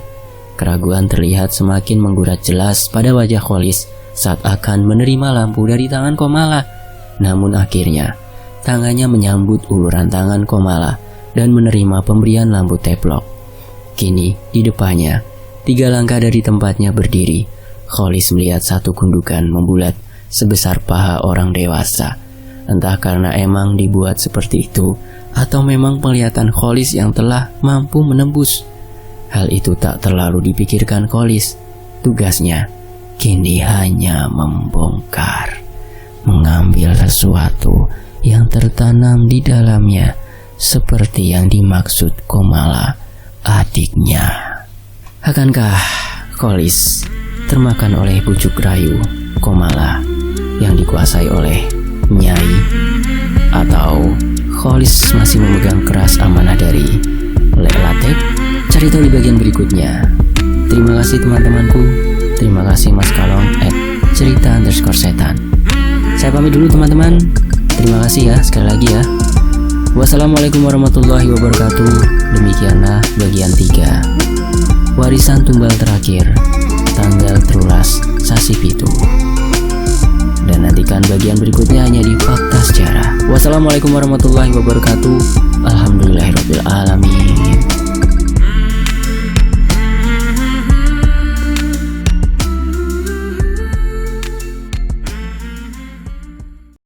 Keraguan terlihat semakin menggurat jelas pada wajah Khalis saat akan menerima lampu dari tangan Komala. Namun akhirnya, tangannya menyambut uluran tangan Komala dan menerima pemberian lampu teplok. Kini, di depannya, 3 langkah dari tempatnya berdiri, Khalis melihat satu gundukan membulat sebesar paha orang dewasa. Entah karena emang dibuat seperti itu, atau memang penglihatan Khalis yang telah mampu menembus. Hal itu tak terlalu dipikirkan Khalis. Tugasnya kini hanya membongkar, mengambil sesuatu yang tertanam di dalamnya, seperti yang dimaksud Komala, adiknya. Akankah Khalis termakan oleh bujuk rayu Komala yang dikuasai oleh Nyai, atau Khalis masih memegang keras amanah dari Lek Latif? Cari tahu di bagian berikutnya. Terima kasih teman-temanku. Terima kasih Mas Kalong @cerita_setan. Saya pamit dulu teman-teman. Terima kasih ya sekali lagi ya. Wassalamualaikum warahmatullahi wabarakatuh. Demikianlah bagian 3. Warisan tumbal terakhir, tanggal terulas Sasi Pitu. Dan nantikan bagian berikutnya hanya di Fakta Sejarah. Wassalamualaikum warahmatullahi wabarakatuh. Alhamdulillahirabbil alamin.